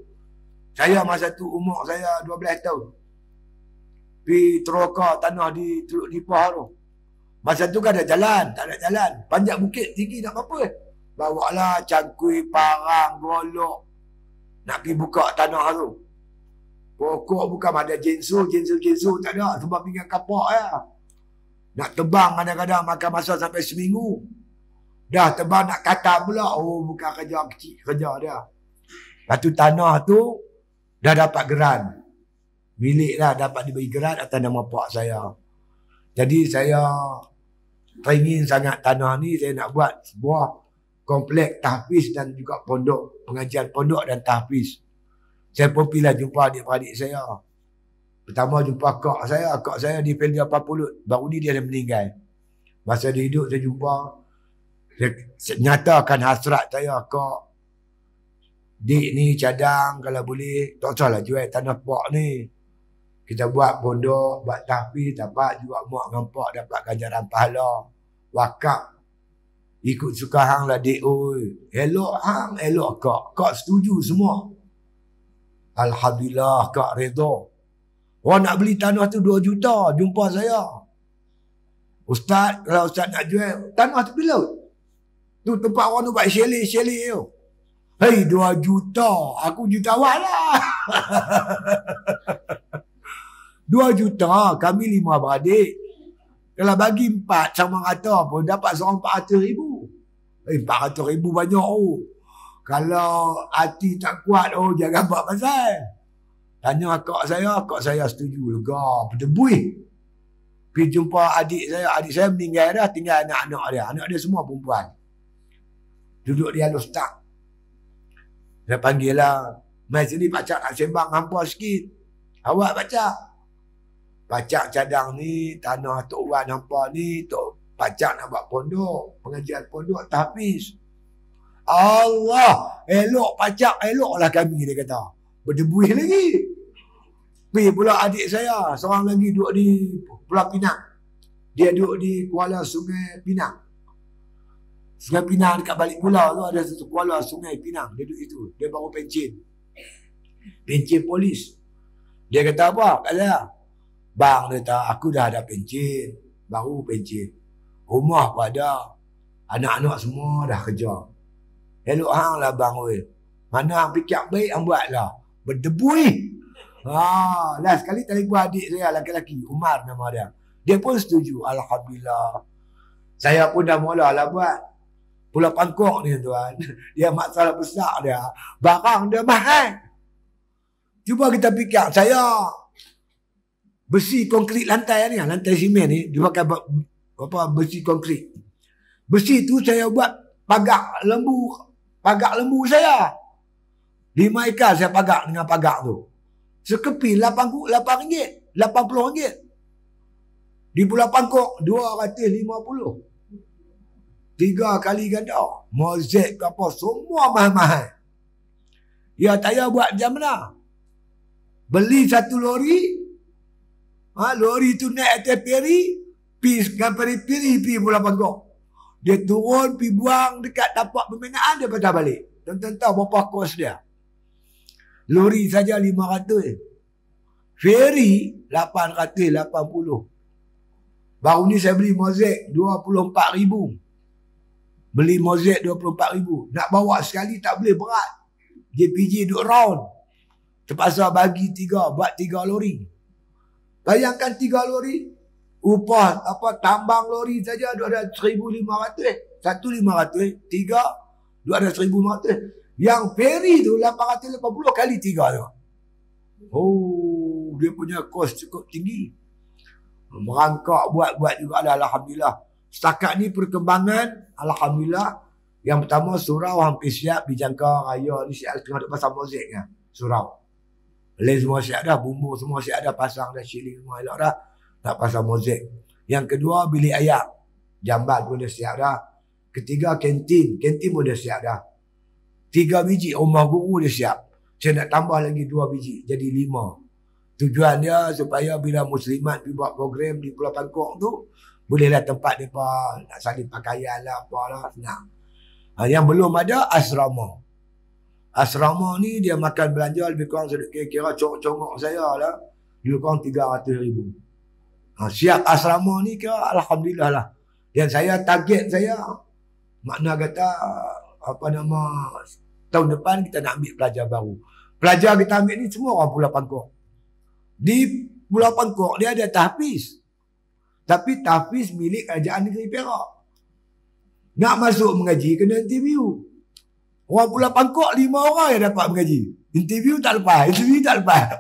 Saya masa tu umur saya 12 tahun. Pergi teroka tanah di Teluk Nipah tu. Masa tu kan ada jalan, tak ada jalan. Panjat bukit tinggi nak apa? Bawa lah cangkui, parang, golok. Nak pergi buka tanah tu. Pokok bukan ada jensu tak ada. Sebab pinggan kapak ya. Nak tebang kadang-kadang makan masa sampai seminggu. Dah tebang nak kata pula. Oh bukan kerja kecil, kerja dia. Lepas tu tanah tu dah dapat geran. Milik lah dapat diberi geran atas nama pak saya. Jadi saya teringin sangat tanah ni. Saya nak buat sebuah komplek tahfiz dan juga pondok. Pengajian pondok dan tahfiz. Saya pun pergilah jumpa adik-beradik saya. Pertama jumpa kak saya di Peldia Papulut. Baru ni dia dah meninggal. Masa dia hidup saya jumpa. Saya nyatakan hasrat saya, kak, dik ni cadang kalau boleh. Tak usahlah jual tanah pak ni. Kita buat pondok, buat tahfiz, dapat juga mak dengan pak dapat ganjaran pahala. Wakaf. Ikut suka hang lah dik oi. Elok hang, elok kak. Kak setuju semua. Alhamdulillah kak redha. Orang nak beli tanah tu 2 juta. Jumpa saya. Ustaz, kalau Ustaz nak jual tanah tu bila? Tu tempat orang tu buat chalet tu. Hei 2 juta. Aku jutawan lah. 2 juta. Kami 5 beradik. Kalau bagi 4 sama rata pun dapat seorang 400,000. 400,000 banyak oh. Kalau hati tak kuat, jangan buat pasal. Tanya kak saya setuju lega, berdebui. Pergi jumpa adik saya meninggal dah, tinggal anak dia semua perempuan. Duduk di halus tak. Saya panggil lah, mai sini pacak nak sembang hampa sikit. Awak pacak cadang ni, tanah Tok Wan hampa ni, pacak nak buat pondok, pengajian pondok tahfiz. Allah, elok pacak, eloklah kami, dia kata. Berdebuih lagi. Pergi pula adik saya, seorang lagi duduk di Pulau Pinang. Dia duduk di Kuala Sungai Pinang. Sungai Pinang dekat balik pulau tu ada satu Kuala Sungai Pinang. Dia duduk itu. Dia baru pencen. Pencen polis. Dia kata apa kat saya? Bang, dia kata, aku dah ada pencen. Baru pencen. Rumah pun ada. Anak-anak semua dah kerja. Elok hang lah bang weh. Mana hang fikir baik hang buat lah. Berdebu ni. Last sekali telefon adik saya lelaki-lelaki. Umar nama dia. Dia pun setuju. Alhamdulillah. Saya pun dah mula lah buat. Pulau Pangkok ni tuan. Dia masalah besar dia. Barang dia mahal. Cuba kita fikir. Saya besi konkrit lantai ni. Lantai simen ni. Dia pakai besi konkrit. Besi tu saya buat pagak lembu. Pagak lembu saya. 5 ekar saya pagak dengan pagak tu. Sekepil RM8. RM80. Di Pulau Pangkok 250. 3 kali ganda. Mozaik ke apa. Semua mahal-mahal. Ya tak payah buat macam mana. Beli satu lori. Lori tu naik atas peri. Pergi dengan peri-peri pergi Pulau Pangkok. Dia turun, pergi buang dekat tapak pembinaan, dia patah balik. Tuan-tuan tahu berapa kos dia? Lori saja 500. Ferry 880. Baru ni saya beli mozaik 24,000. Beli mozaik 24,000. Nak bawa sekali tak boleh, berat. JPJ duduk round. Terpaksa bagi 3, buat 3 lori. Bayangkan 3 lori. Upah tambang lori saja ada 1,500. 1,500. 3 ada 1,500. Yang ferry tu 880 kali 3 tu. Dia punya kos cukup tinggi. Merangkak buat juga lah, alhamdulillah. Setakat ni perkembangan, alhamdulillah. Yang pertama surau hampir siap dijangka raya ni, siap tengah duk pasang mozaik kan. Surau. Lens semua siap dah, bumbu semua siap dah, pasang dah, shilling semua elok dah. Tak pasang mozaik. Yang kedua bilik ayak. Jambat pun dah siap dah. Ketiga kantin. Kantin pun dah siap dah. 3 biji rumah guru dah siap. Saya nak tambah lagi 2 biji. Jadi 5. Tujuan dia supaya bila muslimat pergi buat program di Pulau Pangkok tu, bolehlah tempat mereka nak salin pakaian lah, apalah, senang. Yang belum ada asrama. Asrama ni dia makan belanja lebih kurang kira-kira congok-congok saya lah. Lebih kurang 300,000. Siap asrama ni kira alhamdulillah lah. Dan saya target saya, makna kata tahun depan kita nak ambil pelajar baru. Pelajar kita ambil ni semua orang Pulau Pangkok. Di Pulau Pangkok dia ada tahfiz. Tapi tahfiz milik kerajaan negeri Perak. Nak masuk mengaji kena interview. Orang Pulau Pangkok 5 orang yang dapat mengaji. Interview tak lepas.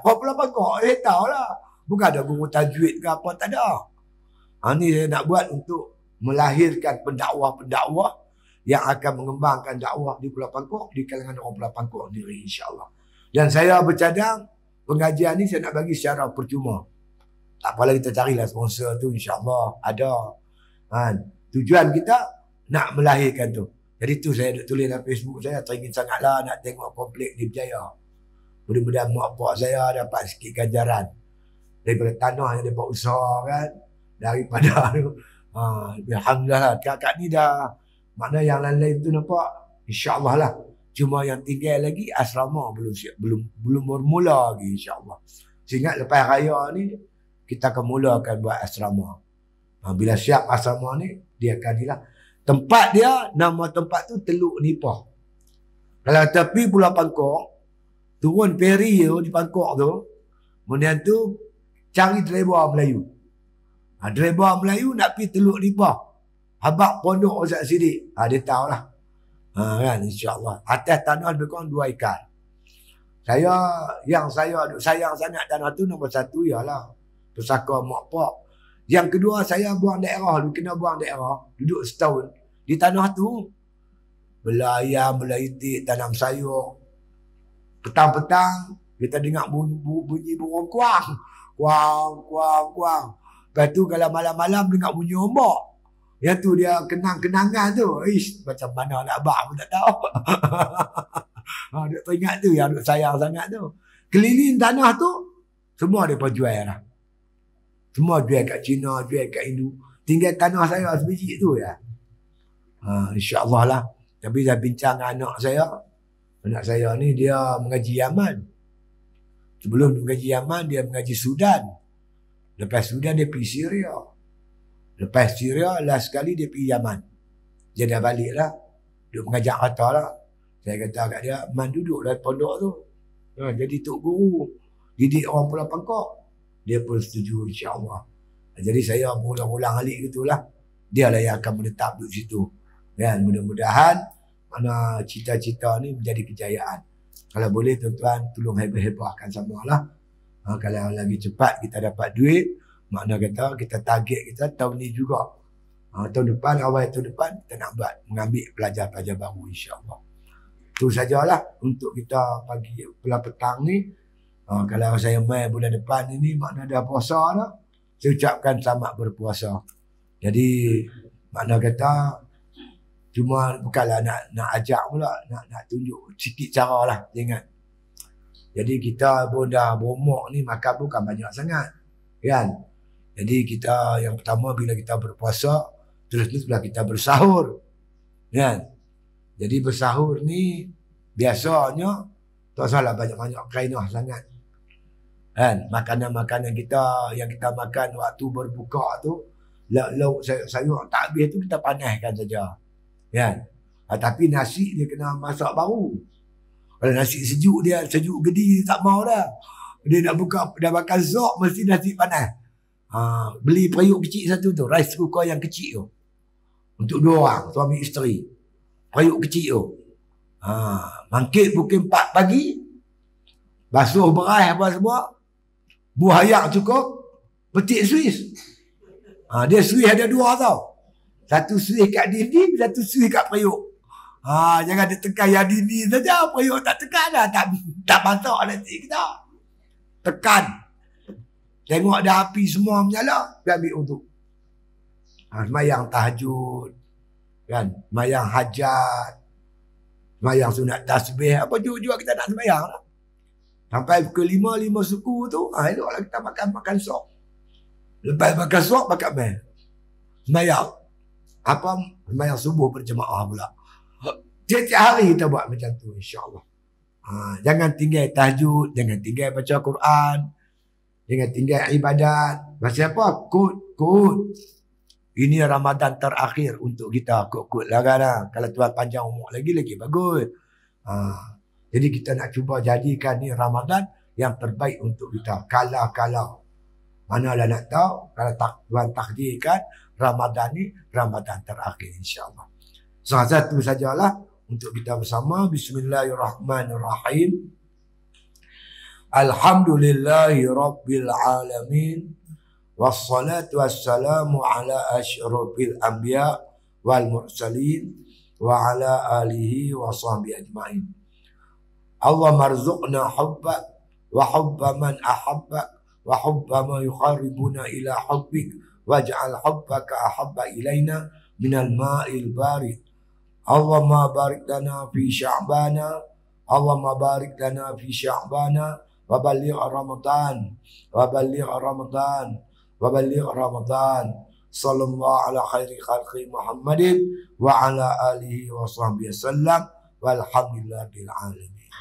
Orang Pulau Pangkok tahu lah. Bukan ada guru tajwid ke apa, tak ada. Ni saya nak buat untuk melahirkan pendakwah-pendakwah yang akan mengembangkan dakwah di Pulau Pangkok, di kalangan orang Pulau Pangkok sendiri, insyaAllah. Dan saya bercadang, pengajian ni saya nak bagi secara percuma. Tak apalah, kita carilah sponsor tu, insyaAllah ada. Tujuan kita nak melahirkan tu. Jadi tu saya tulis dalam Facebook saya, teringin sangatlah nak tengok komplek di Berjaya. Mudah-mudahan mak pak saya dapat sikit ganjaran daripada tanah yang dia buat usaha kan, daripada tu. Alhamdulillah lah. Kakak ni dah, makna yang lain-lain tu nampak insyaAllah lah. Cuma yang tinggal lagi asrama belum bermula lagi, insyaAllah. Sehingga lepas raya ni kita akan mulakan buat asrama. Bila siap asrama ni, dia akan hilang. Tempat dia, nama tempat tu Teluk Nipah. Kalau tepi Pulau Pangkok, turun feri tu di Pangkok tu, kemudian tu cari driver Melayu. Driver Melayu nak pergi Teluk Nipah. Habak Pondok Ustaz Siddiq. Dia tahu lah. Kan, insyaAllah. Atas tanah lebih kurang 2 ekar. Yang saya sayang sangat tanah tu, nombor 1 ialah pusaka mak pak. Yang kedua, saya buang daerah. Kena buang daerah. Duduk setahun. Di tanah tu, bela ayam, bela itik, tanam sayur. Petang-petang, kita dengar bunyi burung kuang. Kuang. Lepas tu kalau malam-malam dengar bunyi ombak. Yang tu dia kenang-kenangan tu. Ish, macam mana nak abang pun tak tahu. Duk teringat tu yang duk sayang sangat tu. Keliling tanah tu, semua dia pun jual lah. Semua jual kat Cina, jual kat Hindu. Tinggal tanah saya sebiji tu ya. InsyaAllah lah. Tapi saya bincang dengan anak saya. Anak saya ni dia mengaji Yaman. Sebelum mengaji Yaman, dia mengaji Sudan. Lepas Sudan, dia pergi Syria. Lepas Syria, last sekali dia pergi Yaman. Dia dah balik lah. Dia mengajak kata lah. Saya kata kat dia, Man duduk dalam pondok tu. Jadi tok guru. Didik orang Pulau Pangkok. Dia pun setuju insyaAllah. Jadi saya ulang-ulang alik gitulah. Dia lah yang akan menetap duduk situ. Dan mudah-mudahan mana cita-cita ni menjadi kejayaan. Kalau boleh tuan-tuan tolong hebah-hebahkan samalah. Kalau lagi cepat kita dapat duit, makna kata kita target kita tahun ni juga. Tahun depan, awal tahun depan kita nak buat mengambil pelajar-pelajar baru insya-Allah. Itu sajalah untuk kita pagi petang ni. Kalau saya main bulan depan ini makna dah puasa dah. Saya ucapkan selamat berpuasa. Jadi makna kata cuma bukanlah nak ajak pula, nak tunjuk sikit cara lah, ingat. Jadi kita pun dah berumur ni, makan bukan banyak sangat, kan? Jadi kita yang pertama bila kita berpuasa, terus-teruslah kita bersahur, kan? Jadi bersahur ni biasanya tak salah banyak-banyak kainah sangat, kan? Makanan-makanan kita yang kita makan waktu berbuka tu, lauk sayur tak habis tu kita panaskan saja. Kan? Tapi nasi dia kena masak baru. Kalau nasi sejuk dia sejuk gedi tak mau dah. Dia nak buka dah makan sok mesti nasi panas. Beli periuk kecil satu tu, rice cooker yang kecil tu. Untuk 2 orang, suami isteri. Periuk kecil tu. Mangkit pukul 4 pagi. Basuh beras apa semua. Buah ayak cukup. Petik Swiss. Dia Swiss ada 2 tau. Satu suih kat dinding, satu suih kat periuk. Jangan dia tekan yang dinding saja. Periuk tak tekan dah. Tak masak nanti kita. Tekan. Tengok dah api semua menyala. Dia ambil untuk. Semayang tahajud. Kan? Semayang hajat. Semayang sunat tasbih. Apa juga kita nak semayang lah. Sampai pukul 5 suku tu. Eloklah kita makan sok. Lepas makan sok, makan meh. Semayang. Apa sembahyang subuh berjemaah pula. Tiap-tiap hari kita buat macam tu insya-Allah. Jangan tinggal tahajud, jangan tinggal baca Quran, jangan tinggal ibadat. Pasal apa? Kod. Ini Ramadan terakhir untuk kita. Kod lah kan. Kalau Tuhan panjang umur lagi bagus. Jadi kita nak cuba jadikan ni Ramadan yang terbaik untuk kita. Kalau manalah nak tahu kalau Tuhan takdirkan Ramadan ni Ramadan terakhir insya-Allah. Salah satu sajalah untuk kita bersama. Bismillahirrahmanirrahim. Alhamdulillahi rabbil alamin. Wassalatu wassalamu ala asyrafil anbiya wal mursalin wa ala alihi wa sahbihi ajma'in. Allah marzuqna hubbak wa hubba man ahabbak wa hubba ma yukharibuna ila hubbik waj'al hubbaka ahabba ilaina minal ma'il barid. Allahumma barik lana fi sya'bana, Allahumma barik lana fi sya'bana wa balligh Ramadan wa balligh Ramadan wa balligh Ramadan. Sallallahu ala khairi khalqi Muhammadin wa ala alihi wa sahbihi wasallam walhamdulillahil alamin.